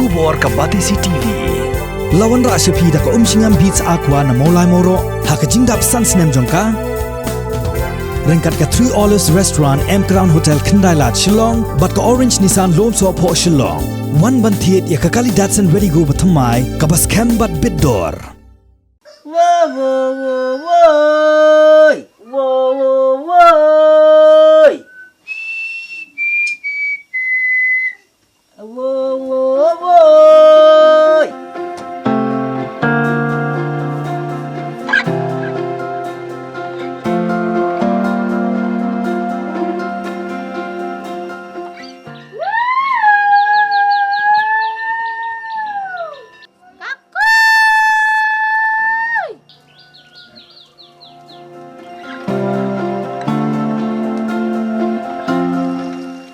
Kubor ka Batisi TV. Lawan ra sepi da ka singam beats aqua na molai moro ha ka jingdap sunsnem jongka rengkat ka 3 Olives Restaurant M Crown Hotel Kendailat Shillong bat ka Orange Nissan Lom So Po Shillong one ban thiet ya ka kali Datsun Ready Go bathamai ka bas cam bat bidor wo wo wo wo wo wo wo wo wo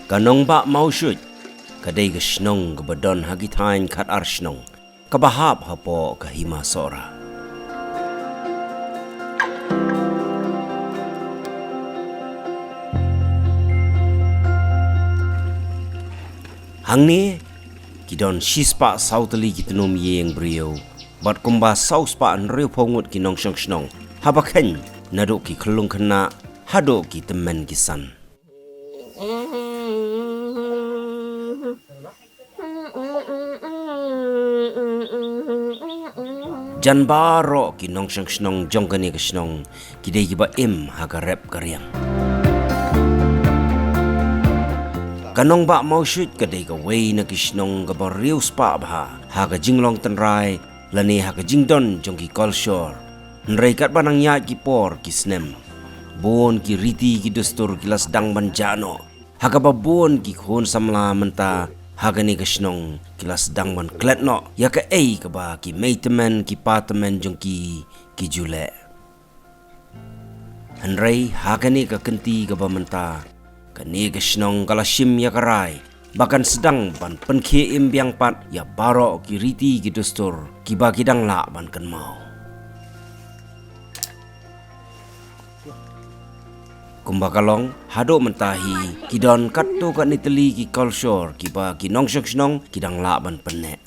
Kanong ba mau shoot kadai ka snong ka badon hagitain kat arsnong ka bahap hapo ka hima sora hangni kidon shispa sautali kitnom yeng brio bat kumba sauspa nriu pongut kinong shong snong habakhen nado ki khlung khna hado ki temen kisan Janbaro ki nong shang snong jongkani ka snong kidai ki ba im haga rep karyang kanong ba mau shoot kadai ka wei na ki snong ka ba riu spa ba haga jinglong tanrai lani haga jingdon jongki kolshor nrai kat banang ya ki por ki snem bon ki riti ki dustur kilas dang banjano haga ba bon ki khon samla menta hagani kasnong kilas dangman kletno ya ka ei ka ba ki mateman ki pataman jongki ki jule hanrei hagani ka kenti ka ba menta kani kasnong kala shim ya karai bahkan sedang ban penkhe imbyang pat ya baro ki riti ki dustur ki ba kidang la ban kan mau kumbakalong hado mentahi kidon katto ka nitali ki kolshor ki ba ki nongshok snong kidang laban penne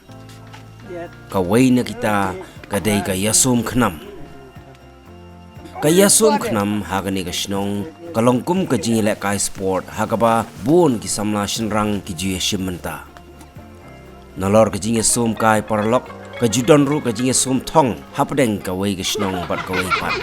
kawai na kita kadai ka yasum khnam hagani ka snong kalongkum ka jingile ka sport hagaba bon ki samla shinrang ki juye shimenta nalor ka jinge sum kai parlok ka judon ru ka jinge sum thong hapdeng ka wai ka snong bat ka wai pat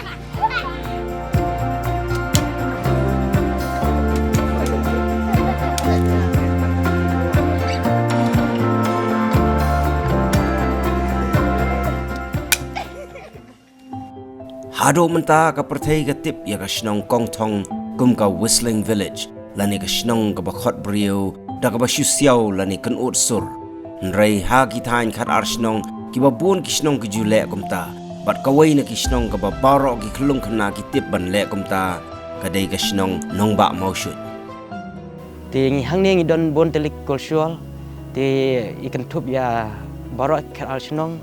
hado menta ka perthai ka tip ya ka snong kong thong kum ka whistling village lani ka snong ka bakhot brio da ka ba shusiao lani kan ut sur nrei ha ki thain khat ar snong ki ba bon ki snong ki jule kumta bat ka wai na ki snong ka ba baro ki khlung khna ki tip ban le kumta ka dei ka snong nong ba mau shut ti ngi hang ne ngi don bon telik kultural ti ikan thup ya baro khat ar snong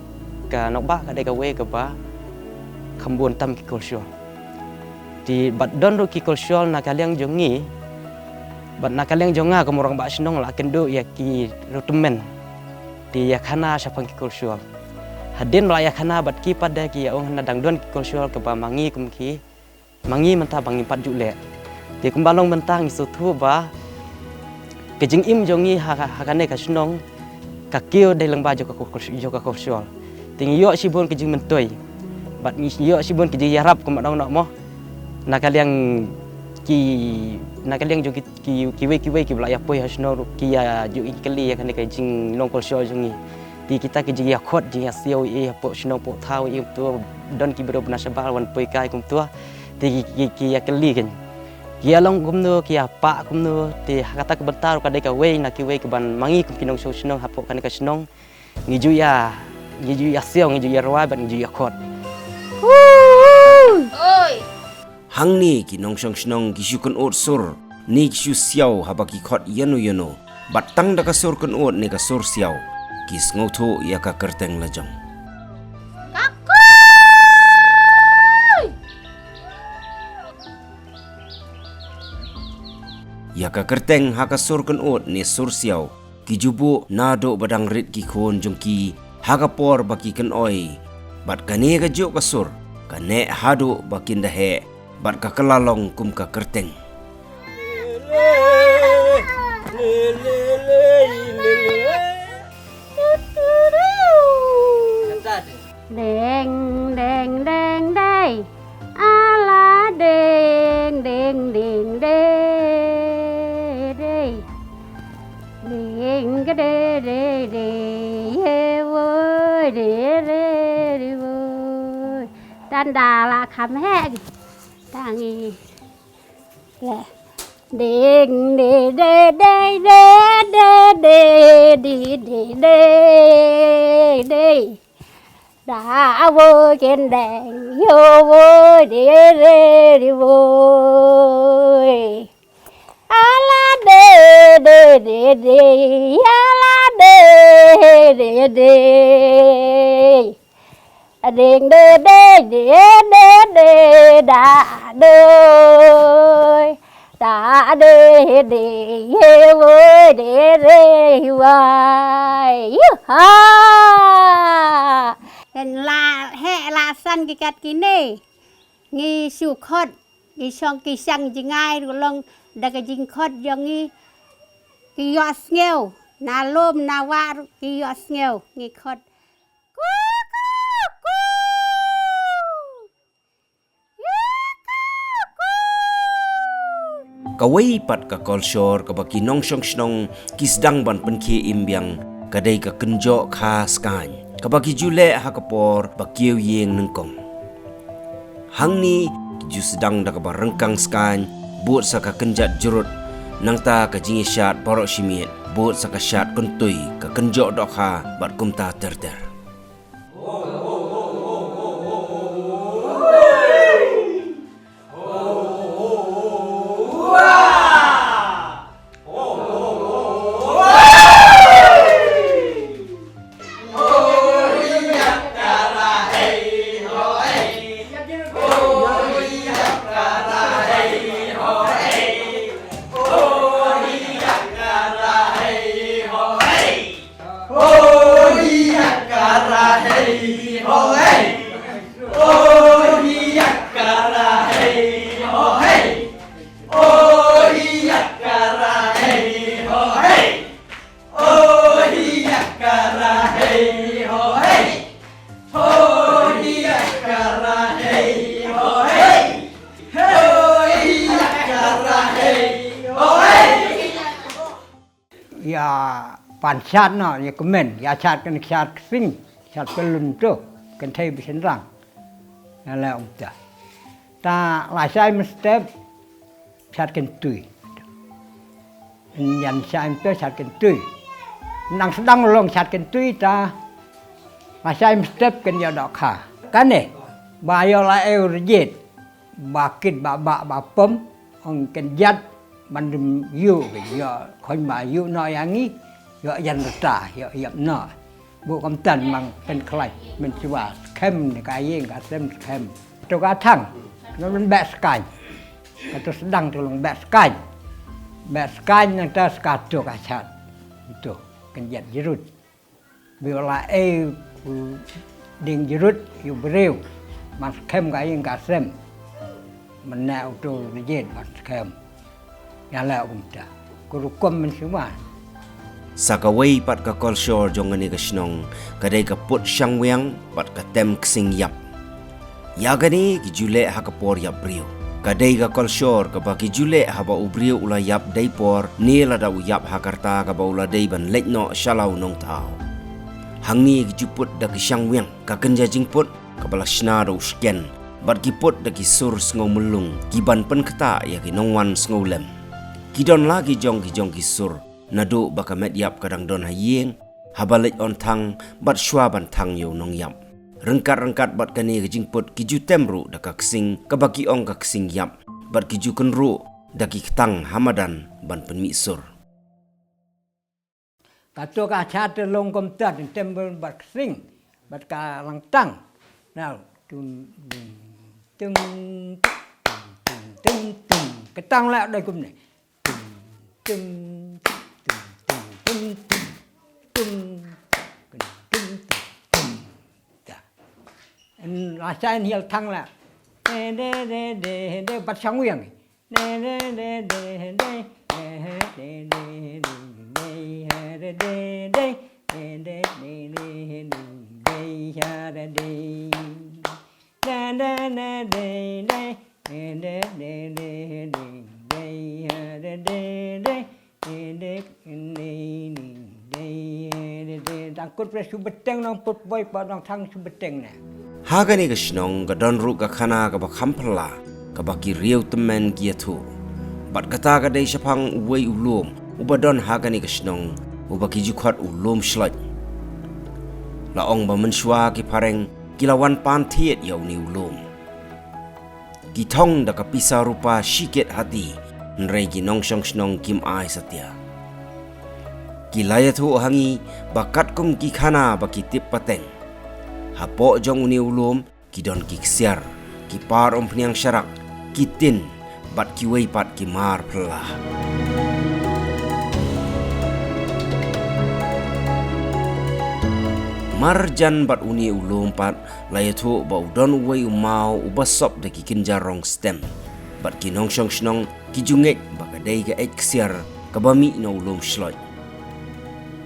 ka nok ba ka dei ka wai ka ba khambun tam ki kultural di bat don ru ki kultural na kaliang jongi bat na kaliang jonga ko morang ba snong la kendo ya ki rutumen di ya khana sapang ki kultural hadin la ya khana bat ki pada ki ya ong na dang don ki kultural ke ba mangi kum ki mangi menta bangi pat jule di kumbalong mentang isu thu ba ke jing im jongi ha kane ka snong ka kio dai lang ba jo ka kultural ting yo sibon ke jing mentoi bat ni yo sibon ki yarap ko madong nok mo nakaliang jo ki bla ya poi hasno ki ya ju ikli ya kan ka jing long kol sho jungi ti kita ki ya khot ji ya siau e po sno po thau e tu don ki bro bna sabal wan poi kai kum tu ti ki ya kli kan ki ya long kum no ki ya pa kum no ti kata ke bentar ka dai ka wei na ki wei ke ban mangi kum kinong sho sno hapo kan ka snong ngi ju ya siau ngi ju ya rawa ban ngi ju ya khot oi hangni ki nongshong snong ki shukun ot sur ni ki shu siao habaki khot yano batang da ka sur kun ot ni ka sur siao ki sngoto ya ka kerteng lajong ya ka kerteng ha ka sur kun ot ni sur siao kijubu nado badang rit ki khon jongki hagapor baki kan oi bat kane ka jo kasur kane hado bakin dahe bat ka kelalong kum ka kerteng Deng deng deng deng ala deng deng deng deng deng deng cái đê đê đê vui đê đê đê vui tan đà là khám hẹn ta nghe lẹ đeng đê đê đê đê đê đê đê đê đê đê đã vui trên đèn vô vui đi đi đi vui ala đê đê đê đê ala đê đê đê đền đê đê đê đê đê đã đôi đã đê đê vui đê đê vui ha là hệ là sân cái cắt cái này nghi sưu khót nghi xong cái sang chỉ ngay rồi lòng đã cái chính khót do nghi cái giọt nghèo na lôm na va cái giọt nghèo nghi khót kawai pat ka kolshor ka baki nong shong shnong kisdang ban penkie imbyang kadai ka kenjo kha skan ka baki jule hakapor bakieu yeng nengkong hangni ju sedang da ka barengkang skan buat saka kenjat jurut nangta ka jingi syat borok shimit buat saka syat kuntui ka kenjo dokha bat kumta terter ya panchat no ya kemen ya chat kan chat sing chat pelun tu kan thai bisen rang ala om ta la sai mstep chat kan tui yan sai mstep chat kan tui nang sedang long chat kan tui ta la sai mstep kan ya dok kha kan ne ba yo la eu jet ba kit ba pom ong kan yatมันอยู่ก็เยอะคนมาอยู่น้อยอย่างนี้เยอะยันตาเยอะยับน้อยบุกำตันมันเป็นใครมันชื่อว่าเข้มในกายเย่งกับเส้นเข้มตัวกระทั่งมันแบสกายก็ตัวดังตัวลงแบสกายนั่นตัวสกัดตัวกระชัดตัวกันยัดยรุดเวลาดิ่งยรุดอยู่เร็วมันเข้มกายเย่งกับเส้นมันแนวตัวเย็นมันเข้มyang la umta kurukum men semua sakawai pat ka kolshor jongani ka shnong kadai ka put shangweng pat ka tem ksing yap yagani ki jule hakapor yap brio kadai ka kolshor ka baki jule haba ubrio ula yap daipor ni la da yap hakarta ka ba ula dai ban lekno shalau nong tau hangni ki juput da ki shangweng ka kenja jingput ka bala shna do sken bat ki put da ki sur sngo mulung ki ban pen kata ya ki nongwan sngo lem Kidon lagi jong kisur nadu baka met yap kadang don hayeng habalit on thang bat shwa ban thang yo nong yap rengkat bat kani kejingput kiju temru da kaksing kabaki ong kaksing yap bat kiju kenru da kitang hamadan ban penmi sur kato ka chat long kom tat tember bat sing bat ka lang tang now tung tung tung ketang la dai kum ni tum tum tum tum tum Saya ni thang lah. De bắt sóng nguyện. Takut presu beteng nong put boy pa nong thang su beteng ne. Hagani ka shnong ka don ru ka khana ka ba khampla ka ba ki riu temen ki athu bat kata ka dei shapang uwei ulum uba don hagani ka shnong uba ki jukhat ulum shlaj la ong ba menshwa ki pareng kilawan pan thiet yau ni ulum ki thong da ka pisa rupa shiket hati nrei ki nong shong shnong kim ai satya ki layathu hangi bakat kum ki khana ba ki tip pateng hapo jong uni ulum ki don ki ksiar ki par om pniang syarak ki tin bat ki wei pat ki mar plah marjan bat uni ulum pat layathu ba udon wei umau ubasop de ki kinjarong stem bat ki nong shong shnong ki jungek ba ka dei ga ek ksiar ka bami no ulum shloj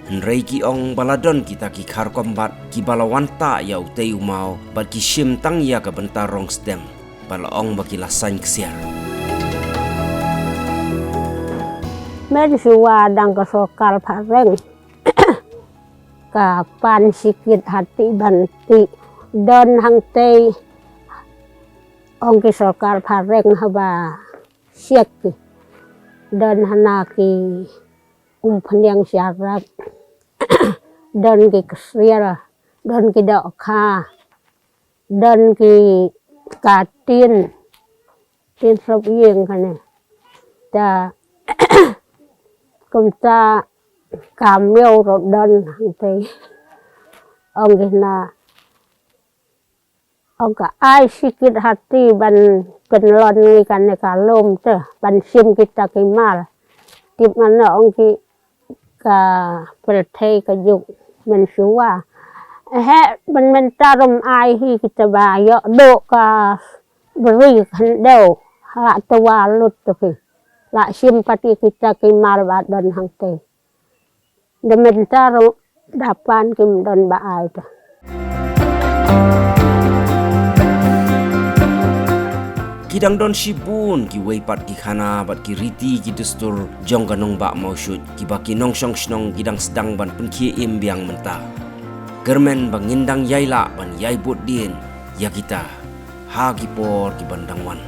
Nrei ki ong baladon kita ki khar kombat ki balawanta ya utei umau bat ki shim tang ya ka bentar rong stem bala ong ba ki lasan ksiar Med suwa dang ka sokal pareng ka pan sikit hati banti don hang tei ong ki sokal pareng haba siek ki don hanaki peniang syarat dan ki ksiar dan ki dakha dan ki katin tin sop yeng kane ta kumta kamyo ro dan te ong na ong ka ai sikit hati ban penlon ni kane kalom te ban sim kita ki mal tip mana ong ki ka pelthei ka juk men suwa he men tarum ai hi kita ba yo do ka beri kan deu la tawa lut tu la simpati kita ki mar ba don hang te de men tarum dapan kim don ba ai ta Kidang don shibun ki wei pat ki khana bat ki riti ki dustur jong ganong ba mau shut ki ba ki nong shong shnong kidang sedang ban pen ki im biang menta germen bang indang yaila ban yai bot dien ya kita ha ki por ki bandang wan